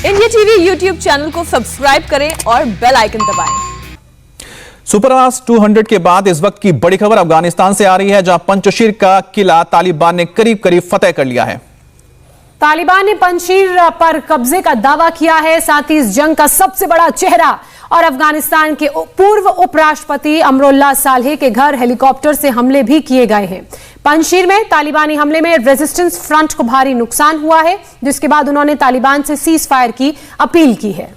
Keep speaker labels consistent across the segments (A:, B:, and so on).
A: India TV YouTube channel को subscribe करें और बेल आइकन दबाएं।
B: सुपरफास्ट 200 के बाद इस वक्त की बड़ी खबर अफगानिस्तान से आ रही है, जहां पंजशीर का किला तालिबान ने करीब करीब फतेह कर लिया है।
C: तालिबान ने पंजशीर पर कब्जे का दावा किया है। साथ ही इस जंग का सबसे बड़ा चेहरा और अफगानिस्तान के पूर्व उपराष्ट्रपति अमरुल्लाह सालेह के घर हेलीकॉप्टर से हमले भी किए गए हैं। पंजशीर में तालिबानी हमले में रेजिस्टेंस फ्रंट को भारी नुकसान हुआ है, जिसके बाद उन्होंने तालिबान से सीज फायर की अपील की है।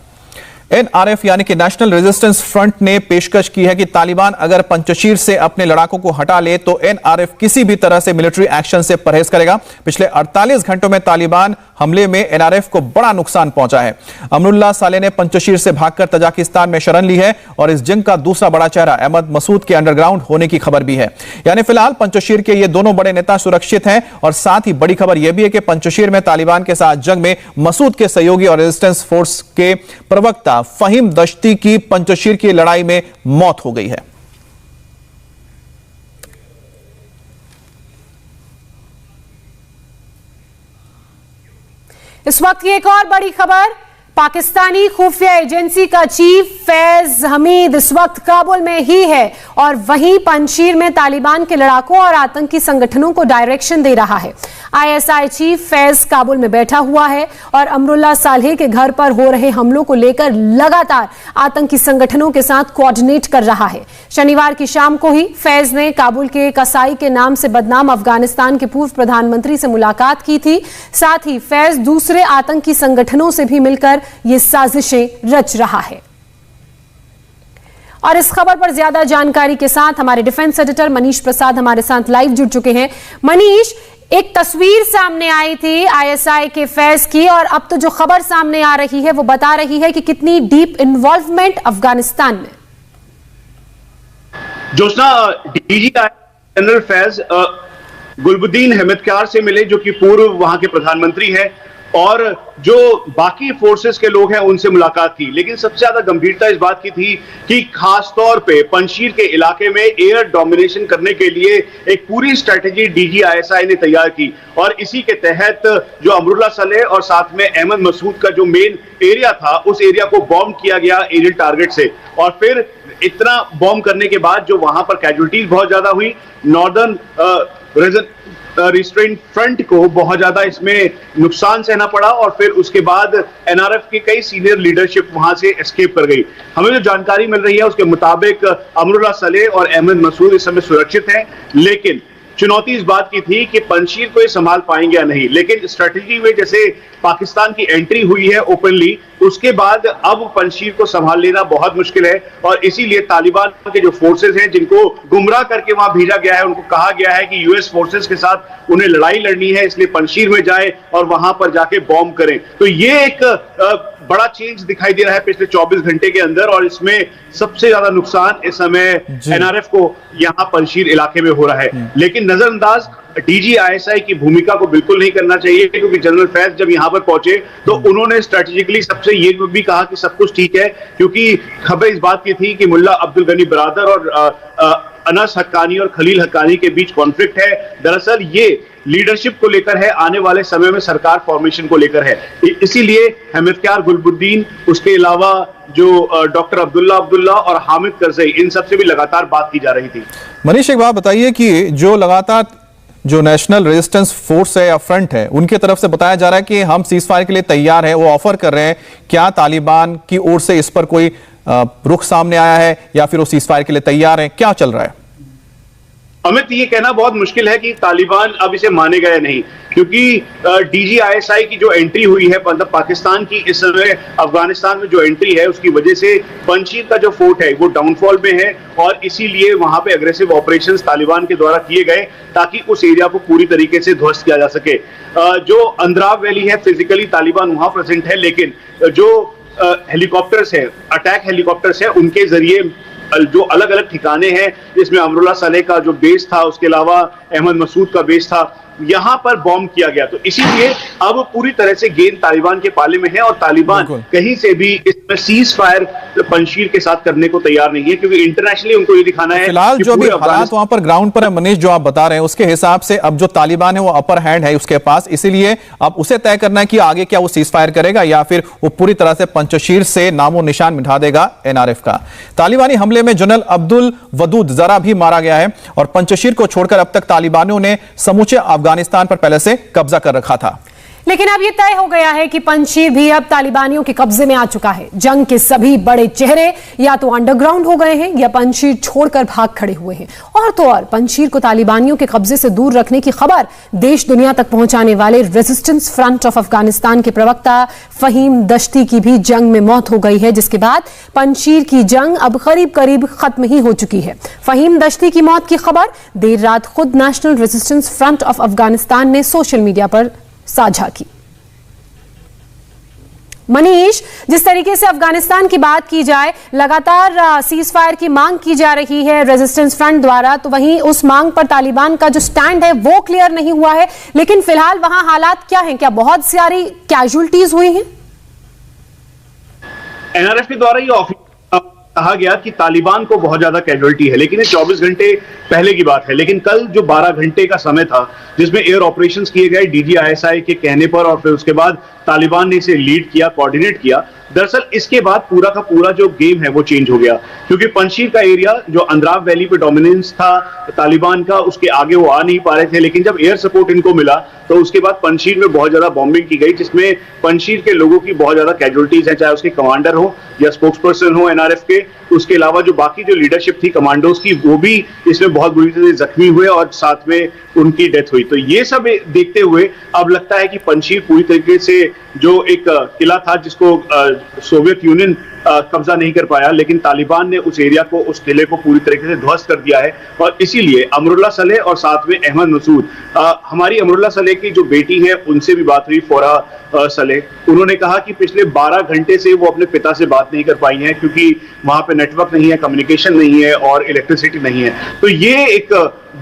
B: एनआरएफ यानी कि नेशनल रेजिस्टेंस फ्रंट ने पेशकश की है कि तालिबान अगर पंजशीर से अपने लड़ाकों को हटा ले तो एनआरएफ किसी भी तरह से मिलिट्री एक्शन से परहेज करेगा। पिछले 48 घंटों में तालिबान हमले में एनआरएफ को बड़ा नुकसान पहुंचा है। अमरुल्लाह सालेह ने पंजशीर से भागकर तजाकिस्तान में शरण ली है और इस जंग का दूसरा बड़ा चेहरा अहमद मसूद के अंडरग्राउंड होने की खबर भी है। यानी फिलहाल पंजशीर के ये दोनों बड़े नेता सुरक्षित हैं और साथ ही बड़ी खबर यह भी है कि पंजशीर में तालिबान के साथ जंग में मसूद के सहयोगी और रेजिस्टेंस फोर्स के प्रवक्ता फहीम दश्ती की पंजशीर की लड़ाई में मौत हो गई है।
C: इस वक्त की एक और बड़ी खबर, पाकिस्तानी खुफिया एजेंसी का चीफ फैज हमीद इस वक्त काबुल में ही है और वहीं पंजशीर में तालिबान के लड़ाकों और आतंकी संगठनों को डायरेक्शन दे रहा है। आईएसआई चीफ फैज काबुल में बैठा हुआ है और अमरुल्लाह सालेह के घर पर हो रहे हमलों को लेकर लगातार आतंकी संगठनों के साथ कोऑर्डिनेट कर रहा है। शनिवार की शाम को ही फैज ने काबुल के कसाई के नाम से बदनाम अफगानिस्तान के पूर्व प्रधानमंत्री से मुलाकात की थी। साथ ही फैज दूसरे आतंकी संगठनों से भी मिलकर ये साजिशें रच रहा है। और इस खबर पर ज्यादा जानकारी के साथ हमारे डिफेंस एडिटर मनीष प्रसाद हमारे साथ लाइव जुड़ चुके हैं। मनीष, एक तस्वीर सामने आई थी आईएसआई के फैज की और अब तो जो खबर सामने आ रही है वो बता रही है कि कितनी डीप इन्वॉल्वमेंट अफगानिस्तान में।
D: जोशना, डीजीआई जनरल फैज गुलबुद्दीन अहमदकार से मिले, जो कि पूर्व वहां के प्रधानमंत्री हैं, और जो बाकी फोर्सेस के लोग हैं उनसे मुलाकात की। लेकिन सबसे ज्यादा गंभीरता इस बात की थी कि खास तौर पे पंजशीर के इलाके में एयर डोमिनेशन करने के लिए एक पूरी स्ट्रेटेजी डीजीआईएसआई ने तैयार की और इसी के तहत जो अमरुल्लाह सालेह और साथ में अहमद मसूद का जो मेन एरिया था उस एरिया को बॉम्ब किया गया एरियल टारगेट से। और फिर इतना बॉम्ब करने के बाद जो वहां पर कैजुअल्टीज बहुत ज्यादा हुई, नॉर्दर्न रिस्ट्रेंट फ्रंट को बहुत ज्यादा इसमें नुकसान सहना पड़ा और फिर उसके बाद एनआरएफ की कई सीनियर लीडरशिप वहां से एस्केप कर गई। हमें जो जानकारी मिल रही है उसके मुताबिक अमरुल्लाह सालेह और अहमद मसूद इस समय सुरक्षित हैं, लेकिन चुनौती इस बात की थी कि पंजशीर को ये संभाल पाएंगे या नहीं। लेकिन स्ट्रेटेजी में जैसे पाकिस्तान की एंट्री हुई है ओपनली, उसके बाद अब पंजशीर को संभाल लेना बहुत मुश्किल है और इसीलिए तालिबान के जो फोर्सेस हैं जिनको गुमराह करके वहां भेजा गया है, उनको कहा गया है कि यूएस फोर्सेस के साथ उन्हें लड़ाई लड़नी है, इसलिए पंजशीर में जाए और वहां पर जाके बॉम्ब करें। तो ये एक बड़ा चेंज दिखाई दे रहा है पिछले 24 घंटे के अंदर और इसमें सबसे ज्यादा नुकसान इस समय एनआरएफ को यहां पंजशीर इलाके में हो रहा है। लेकिन नजरअंदाज डीजीआईएसआई की भूमिका को बिल्कुल नहीं करना चाहिए, क्योंकि जनरल फैज जब यहां पर पहुंचे तो उन्होंने स्ट्रेटेजिकली सबसे ये भी कहा कि सब कुछ ठीक है, क्योंकि खबर इस बात की थी कि मुल्ला अब्दुल गनी बरादर और अनस हक्कानी और खलील हक्कानी के बीच कॉन्फ्लिक्ट है। दरअसल ये लीडरशिप को लेकर है, आने वाले समय में सरकार फॉर्मेशन को लेकर है। इसीलिए अहमदकार गुलबुद्दीन, उसके अलावा जो डॉक्टर अब्दुल्ला और हामिद करजई, इन सबसे भी लगातार बात की जा रही थी।
B: मनीष, एक बात बताइए कि जो लगातार जो नेशनल रेजिस्टेंस फोर्स है या फ्रंट है, उनकी तरफ से बताया जा रहा है कि हम सीज फायर के लिए तैयार हैं, वो ऑफर कर रहे हैं, क्या तालिबान की ओर से इस पर कोई रुख सामने आया है या फिर वो सीज फायर के लिए तैयार हैं? क्या चल रहा है?
D: अमित, ये कहना बहुत मुश्किल है कि तालिबान अब इसे मानेगा या नहीं, क्योंकि डीजीआईएसआई की जो एंट्री हुई है, मतलब पाकिस्तान की इस समय अफगानिस्तान में जो एंट्री है, उसकी वजह से पंजशीर का जो फोर्ट है वो डाउनफॉल में है और इसीलिए वहां पे अग्रेसिव ऑपरेशंस तालिबान के द्वारा किए गए ताकि उस एरिया को पूरी तरीके से ध्वस्त किया जा सके। जो अंद्राव वैली है, फिजिकली तालिबान वहां प्रेजेंट है, लेकिन जो हेलीकॉप्टर्स है, अटैक हेलीकॉप्टर्स है, उनके जरिए जो अलग अलग ठिकाने हैं, जिसमें अमरुल्लाह सालेह का जो बेस था, उसके अलावा अहमद मसूद का बेस था, यहां पर बॉम्ब किया गया। तो इसीलिए अब पूरी तरह से गेंद तालिबान के पाले में है और तालिबान कहीं से भी इसमें सीज फायर पंजशीर के साथ करने को तैयार नहीं है, क्योंकि इंटरनेशनली उनको ये दिखाना है।
B: फिलहाल जो भी हालात वहां पर ग्राउंड पर है मनीष, जो आप बता रहे हैं उसके हिसाब से अब जो तालिबान है वो अपर हैंड है उसके पास, इसीलिए अब उसे तय करना है कि आगे क्या वो सीज फायर करेगा या फिर वो पूरी तरह से पंजशीर से नामो निशान मिटा देगा एनआरएफ का। तालिबानी हमले में जनरल अब्दुल वदूद जरा भी मारा गया है और पंजशीर को छोड़कर अब तक तालिबानियों ने समूचे अफगानिस्तान पर पहले से कब्जा कर रखा था।
C: लेकिन अब यह तय हो गया है कि पंजशीर भी अब तालिबानियों के कब्जे में आ चुका है। जंग के सभी बड़े चेहरे या तो अंडरग्राउंड हो गए हैं या पंजशीर छोड़कर भाग खड़े हुए हैं। और तो और पंजशीर को तालिबानियों के कब्जे से दूर रखने की खबर देश दुनिया तक पहुंचाने वाले रेजिस्टेंस फ्रंट ऑफ अफगानिस्तान के प्रवक्ता फहीम दश्ती की भी जंग में मौत हो गई है, जिसके बाद पंजशीर की जंग अब करीब करीब खत्म ही हो चुकी है। फहीम दश्ती की मौत की खबर देर रात खुद national resistance front of Afghanistan ने सोशल मीडिया पर साझा की। मनीष, जिस तरीके से अफगानिस्तान की बात की जाए, लगातार सीज फायर की मांग की जा रही है रेजिस्टेंस फ्रंट द्वारा, तो वहीं उस मांग पर तालिबान का जो स्टैंड है वो क्लियर नहीं हुआ है। लेकिन फिलहाल वहां हालात क्या हैं? क्या बहुत सारी कैजुअल्टीज हुई हैं?
D: एनआरएफ के द्वारा ये कहा गया कि तालिबान को बहुत ज्यादा कैजुअल्टी है, लेकिन ये 24 घंटे पहले की बात है। लेकिन कल जो 12 घंटे का समय था जिसमें एयर ऑपरेशंस किए गए DGISI के कहने पर, और फिर उसके बाद तालिबान ने इसे लीड किया, कोऑर्डिनेट किया, दरअसल इसके बाद पूरा का पूरा जो गेम है वो चेंज हो गया। क्योंकि पंजशीर का एरिया जो अंद्राव वैली पे डोमिनेंस था तालिबान का, उसके आगे वो आ नहीं पा रहे थे। लेकिन जब एयर सपोर्ट इनको मिला तो उसके बाद पंजशीर में बहुत ज्यादा बॉम्बिंग की गई, जिसमें पंजशीर के लोगों की बहुत ज्यादा कैजुअल्टीज हैं, चाहे उसके कमांडर हो या स्पोक्स पर्सन हो एनआरएफ के। उसके अलावा जो बाकी जो लीडरशिप थी कमांडोज की, वो भी इसमें बहुत बुरी तरह से जख्मी हुए और साथ में उनकी डेथ हुई। तो ये सब देखते हुए अब लगता है कि पंजशीर पूरी तरीके से जो एक किला था जिसको सोवियत यूनियन कब्जा नहीं कर पाया, लेकिन तालिबान ने उस एरिया को, उस किले को पूरी तरीके से ध्वस्त कर दिया है। और इसीलिए अमरुल्ला सलेह और साथ में अहमद मसूद, हमारी अमरुल्ला सलेह की जो बेटी है उनसे भी बात हुई, फोरा सलेह, उन्होंने कहा कि पिछले 12 घंटे से वो अपने पिता से बात नहीं कर पाई हैं क्योंकि वहां पे नेटवर्क नहीं है, कम्युनिकेशन नहीं है और इलेक्ट्रिसिटी नहीं है। तो ये एक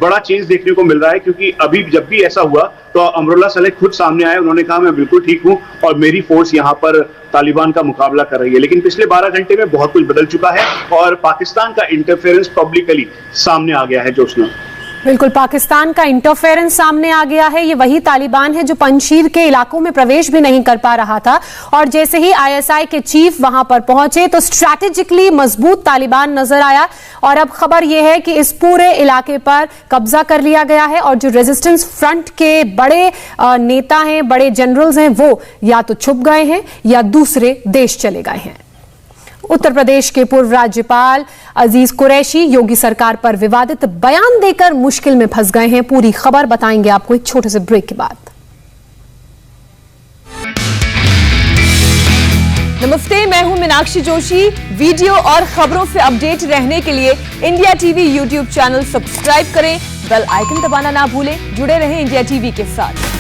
D: बड़ा चेंज देखने को मिल रहा है, क्योंकि अभी जब भी ऐसा हुआ तो अमरुल्ला सलेह खुद सामने आए, उन्होंने कहा मैं बिल्कुल ठीक हूं और मेरी फोर्स यहां पर तालिबान का मुकाबला कर रही है। लेकिन पिछले 12 घंटे में बहुत कुछ बदल चुका है और पाकिस्तान का इंटरफेरेंस पब्लिकली सामने आ गया है। जोशना,
C: बिल्कुल, पाकिस्तान का इंटरफेरेंस सामने आ गया है। ये वही तालिबान है जो पंजशीर के इलाकों में प्रवेश भी नहीं कर पा रहा था, और जैसे ही ISI के चीफ वहां पर पहुंचे तो स्ट्रैटेजिकली मजबूत तालिबान नजर आया। और अब खबर यह है कि इस पूरे इलाके पर कब्जा कर लिया गया है और जो रेजिस्टेंस फ्रंट के बड़े नेता हैं, बड़े जनरल्स हैं, वो या तो छुप गए हैं या दूसरे देश चले गए हैं। उत्तर प्रदेश के पूर्व राज्यपाल अजीज कुरैशी योगी सरकार पर विवादित बयान देकर मुश्किल में फंस गए हैं। पूरी खबर बताएंगे आपको एक छोटे से ब्रेक के बाद।
A: नमस्ते, मैं हूं मीनाक्षी जोशी। वीडियो और खबरों से अपडेट रहने के लिए India TV YouTube channel subscribe करें, बेल आइकन दबाना ना भूलें। जुड़े रहें इंडिया टीवी के साथ।